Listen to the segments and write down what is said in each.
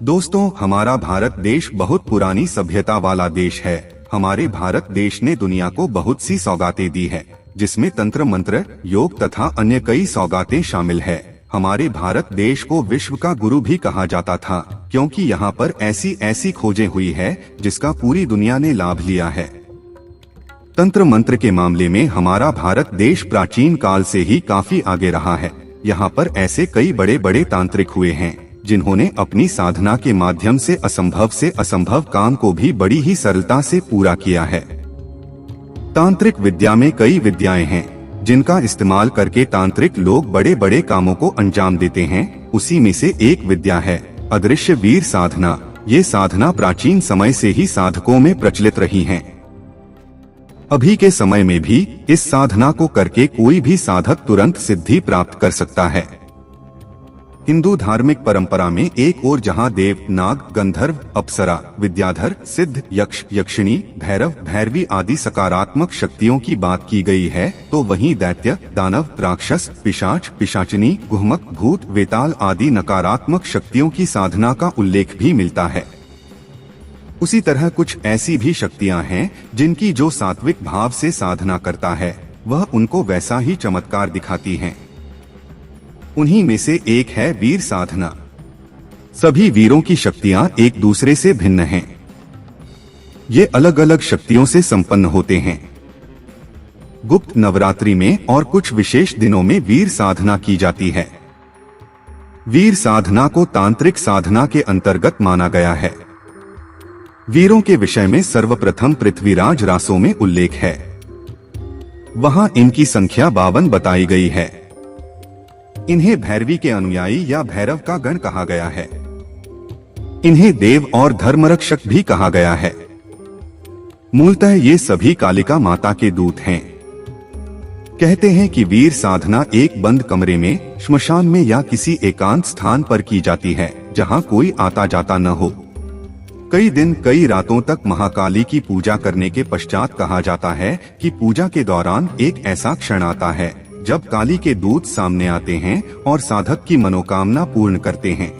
दोस्तों, हमारा भारत देश बहुत पुरानी सभ्यता वाला देश है। हमारे भारत देश ने दुनिया को बहुत सी सौगातें दी है, जिसमें तंत्र मंत्र, योग तथा अन्य कई सौगातें शामिल है। हमारे भारत देश को विश्व का गुरु भी कहा जाता था, क्योंकि यहाँ पर ऐसी ऐसी खोजें हुई है जिसका पूरी दुनिया ने लाभ लिया है। तंत्र मंत्र के मामले में हमारा भारत देश प्राचीन काल से ही काफी आगे रहा है। यहाँ पर ऐसे कई बड़े बड़े तांत्रिक हुए हैं जिन्होंने अपनी साधना के माध्यम से असंभव काम को भी बड़ी ही सरलता से पूरा किया है। तांत्रिक विद्या में कई विद्याएं हैं जिनका इस्तेमाल करके तांत्रिक लोग बड़े बड़े कामों को अंजाम देते हैं। उसी में से एक विद्या है अदृश्य वीर साधना। ये साधना प्राचीन समय से ही साधकों में प्रचलित रही है। अभी के समय में भी इस साधना को करके कोई भी साधक तुरंत सिद्धि प्राप्त कर सकता है। हिंदू धार्मिक परंपरा में एक ओर जहां देव, नाग, गंधर्व, अप्सरा, विद्याधर, सिद्ध, यक्ष, यक्षिणी, भैरव, भैरवी आदि सकारात्मक शक्तियों की बात की गई है, तो वहीं दैत्य, दानव, राक्षस, पिशाच, पिशाचिनी, गुहमक, भूत, वेताल आदि नकारात्मक शक्तियों की साधना का उल्लेख भी मिलता है। उसी तरह कुछ ऐसी भी शक्तियां हैं जिनकी जो सात्विक भाव से साधना करता है वह उनको वैसा ही चमत्कार दिखाती हैं। उन्हीं में से एक है वीर साधना। सभी वीरों की शक्तियां एक दूसरे से भिन्न हैं। ये अलग अलग शक्तियों से संपन्न होते हैं। गुप्त नवरात्रि में और कुछ विशेष दिनों में वीर साधना की जाती है। वीर साधना को तांत्रिक साधना के अंतर्गत माना गया है। वीरों के विषय में सर्वप्रथम पृथ्वीराज रासों में उल्लेख है। वहां इनकी संख्या 52 बताई गई है। इन्हें भैरवी के अनुयायी या भैरव का गण कहा गया है। इन्हें देव और धर्मरक्षक भी कहा गया है। मूलतः ये सभी कालिका माता के दूत हैं। कहते हैं कि वीर साधना एक बंद कमरे में, श्मशान में या किसी एकांत स्थान पर की जाती है जहां कोई आता जाता न हो। कई दिन कई रातों तक महाकाली की पूजा करने के पश्चात कहा जाता है कि पूजा के दौरान एक ऐसा क्षण आता है जब काली के दूत सामने आते हैं और साधक की मनोकामना पूर्ण करते हैं।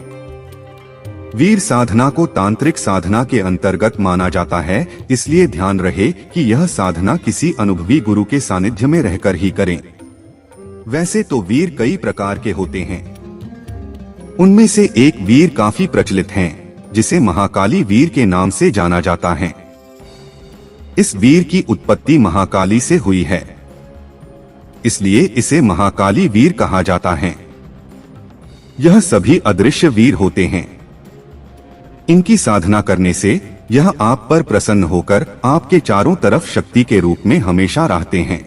वीर साधना को तांत्रिक साधना के अंतर्गत माना जाता है, इसलिए ध्यान रहे कि यह साधना किसी अनुभवी गुरु के सानिध्य में रहकर ही करें। वैसे तो वीर कई प्रकार के होते हैं। उनमें से एक वीर काफी प्रचलित है जिसे महाकाली वीर के नाम से जाना जाता है। इस वीर की उत्पत्ति महाकाली से हुई है, इसलिए इसे महाकाली वीर कहा जाता है। यह सभी अदृश्य वीर होते हैं। इनकी साधना करने से यह आप पर प्रसन्न होकर आपके चारों तरफ शक्ति के रूप में हमेशा रहते हैं।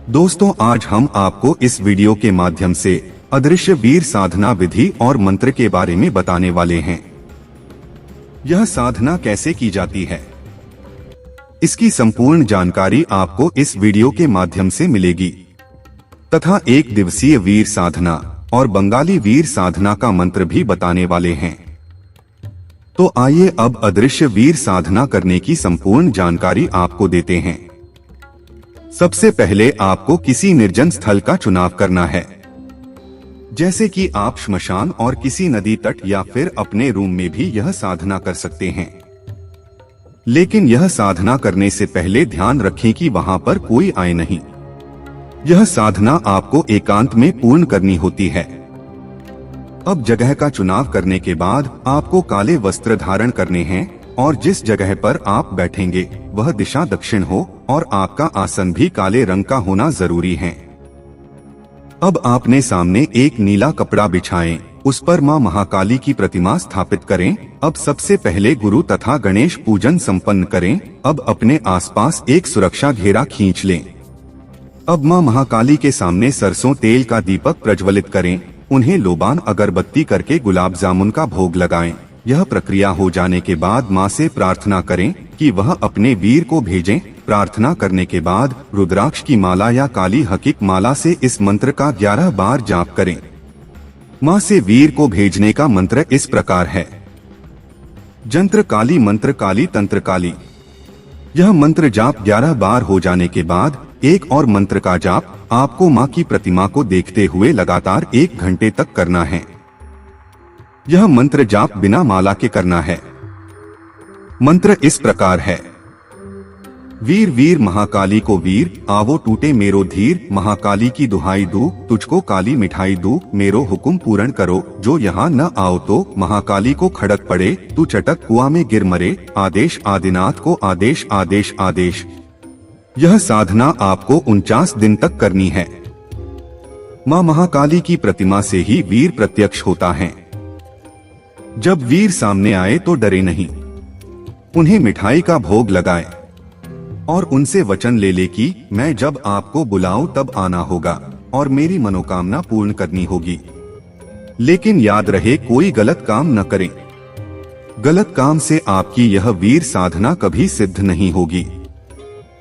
दोस्तों, आज हम आपको इस वीडियो के माध्यम से अदृश्य वीर साधना विधि और मंत्र के बारे में बताने वाले हैं। यह साधना कैसे की जाती है, इसकी संपूर्ण जानकारी आपको इस वीडियो के माध्यम से मिलेगी तथा एक दिवसीय वीर साधना और बंगाली वीर साधना का मंत्र भी बताने वाले हैं। तो आइए अब अदृश्य वीर साधना करने की संपूर्ण जानकारी आपको देते हैं। सबसे पहले आपको किसी निर्जन स्थल का चुनाव करना है, जैसे कि आप श्मशान और किसी नदी तट या फिर अपने रूम में भी यह साधना कर सकते हैं। लेकिन यह साधना करने से पहले ध्यान रखें कि वहां पर कोई आए नहीं। यह साधना आपको एकांत में पूर्ण करनी होती है। अब जगह का चुनाव करने के बाद आपको काले वस्त्र धारण करने हैं और जिस जगह पर आप बैठेंगे वह दिशा दक्षिण हो और आपका आसन भी काले रंग का होना जरूरी है। अब आपने सामने एक नीला कपड़ा बिछाएं, उस पर मां महाकाली की प्रतिमा स्थापित करें। अब सबसे पहले गुरु तथा गणेश पूजन संपन्न करें। अब अपने आसपास एक सुरक्षा घेरा खींच लें। अब मां महाकाली के सामने सरसों तेल का दीपक प्रज्वलित करें। उन्हें लोबान अगरबत्ती करके गुलाब जामुन का भोग लगाएं। यह प्रक्रिया हो जाने के बाद मां से प्रार्थना करें कि वह अपने वीर को भेजें। प्रार्थना करने के बाद रुद्राक्ष की माला या काली हकीक माला से इस मंत्र का 11 बार जाप करें। मां से वीर को भेजने का मंत्र इस प्रकार है: जंत्र काली, मंत्र काली, तंत्र काली। यह मंत्र जाप 11 बार हो जाने के बाद एक और मंत्र का जाप आपको मां की प्रतिमा को देखते हुए लगातार 1 घंटे तक करना है। यह मंत्र जाप बिना माला के करना है। मंत्र इस प्रकार है। वीर वीर महाकाली को वीर, आवो टूटे मेरो धीर, महाकाली की दुहाई दूं, तुझको काली मिठाई दूं, मेरो हुक्म पूर्ण करो, जो यहाँ न आओ तो महाकाली को खड़क पड़े, तू चटक कुआं में गिर मरे, आदेश आदिनाथ को आदेश आदेश आदेश। यह साधना आपको 49 दिन तक करनी है। मां महाकाली की प्रतिमा से ही वीर प्रत्यक्ष होता है। जब वीर सामने आए तो डरे नहीं, उन्हें मिठाई का भोग लगाए और उनसे वचन ले ले कि मैं जब आपको बुलाऊं तब आना होगा और मेरी मनोकामना पूर्ण करनी होगी। लेकिन याद रहे, कोई गलत काम न करें। गलत काम से आपकी यह वीर साधना कभी सिद्ध नहीं होगी।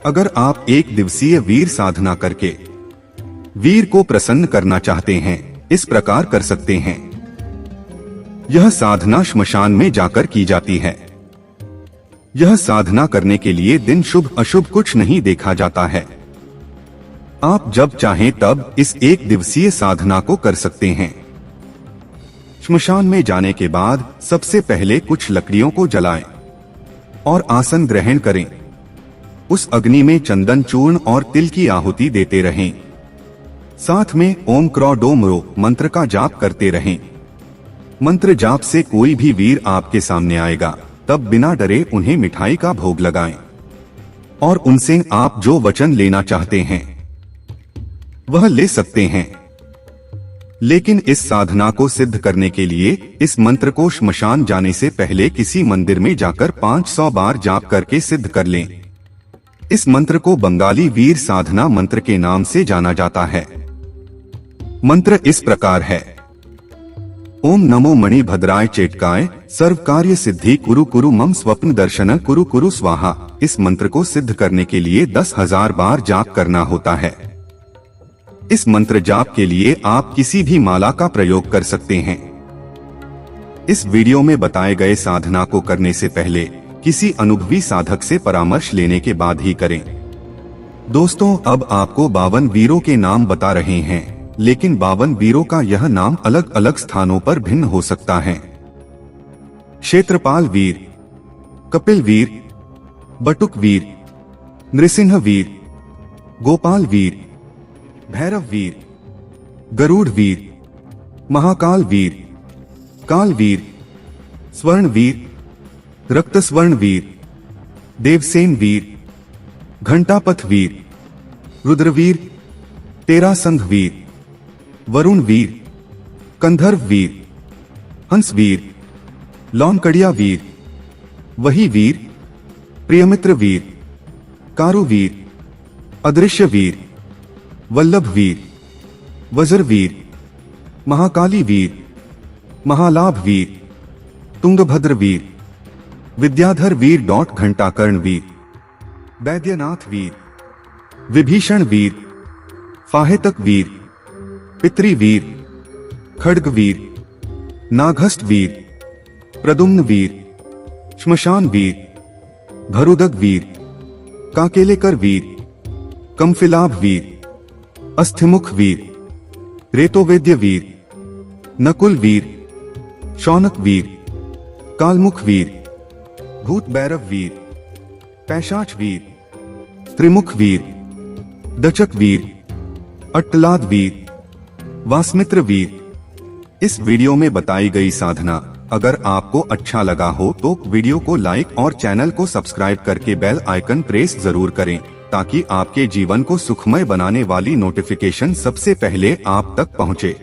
अगर आप 1 दिवसीय वीर साधना करके वीर को प्रसन्न करना चाहते हैं, इस प्रकार कर सकते हैं। यह साधना श्मशान में जाकर की जाती है। यह साधना करने के लिए दिन शुभ अशुभ कुछ नहीं देखा जाता है। आप जब चाहें तब इस 1 दिवसीय साधना को कर सकते हैं। श्मशान में जाने के बाद सबसे पहले कुछ लकड़ियों को जलाएं और आसन ग्रहण करें। उस अग्नि में चंदन चूर्ण और तिल की आहुति देते रहें। साथ में ओम क्रो डोम रो मंत्र का जाप करते रहें। मंत्र जाप से कोई भी वीर आपके सामने आएगा, तब बिना डरे उन्हें मिठाई का भोग लगाएं और उनसे आप जो वचन लेना चाहते हैं वह ले सकते हैं। लेकिन इस साधना को सिद्ध करने के लिए इस मंत्र को श्मशान जाने से पहले किसी मंदिर में जाकर 500 बार जाप करके सिद्ध कर लें। इस मंत्र को बंगाली वीर साधना मंत्र के नाम से जाना जाता है। मंत्र इस प्रकार है। ओम नमो मणि भद्राय चेटकाय, सर्व कार्य सिद्धि कुरु कुरु मम स्वप्न दर्शन कुरु कुरु स्वाहा। इस मंत्र को सिद्ध करने के लिए 10,000 बार जाप करना होता है। इस मंत्र जाप के लिए आप किसी भी माला का प्रयोग कर सकते हैं। इस वीडियो में बताए गए साधना को करने से पहले किसी अनुभवी साधक से परामर्श लेने के बाद ही करें। दोस्तों, अब आपको 52 वीरों के नाम बता रहे हैं, लेकिन 52 वीरों का यह नाम अलग अलग स्थानों पर भिन्न हो सकता है। क्षेत्रपाल वीर, कपिल वीर, बटुक वीर, नृसिंह वीर, गोपाल वीर, भैरव वीर, गरुड़ वीर, महाकाल वीर, काल वीर, स्वर्ण वीर, रक्त स्वर्ण वीर, देवसेन वीर, घंटापथ वीर, रुद्रवीर, तेरासंघ वीर, वरुण वीर, कंधर्व वीर, हंस वीर, लौनकड़िया वीर, वही वीर, प्रियमित्र वीर, कारू वीर, अदृश्य वीर, वल्लभ वीर, वज्र वीर, महाकाली वीर, महालाभ वीर, तुंगभद्र वीर, विद्याधर वीर घंटाकर्ण वीर, वैद्यनाथ वीर, विभीषण वीर, फाहेतक वीर, पितृ वीर, खड्ग वीर, नागहस्त वीर, प्रदुम्न वीर, श्मशान वीर, भरुदग वीर, काकेलेकर वीर, कमफिलाभ वीर, अस्थिमुख वीर, रेतोवेद्य वीर, नकुल वीर, शौनक वीर, कालमुख वीर, भूत भैरव वीर, पैशाच वीर, त्रिमुख वीर, दचक वीर, अट्टलाद वीर, वासमित्र वीर। इस वीडियो में बताई गई साधना अगर आपको अच्छा लगा हो तो वीडियो को लाइक और चैनल को सब्सक्राइब करके बेल आइकन प्रेस जरूर करें, ताकि आपके जीवन को सुखमय बनाने वाली नोटिफिकेशन सबसे पहले आप तक पहुंचे।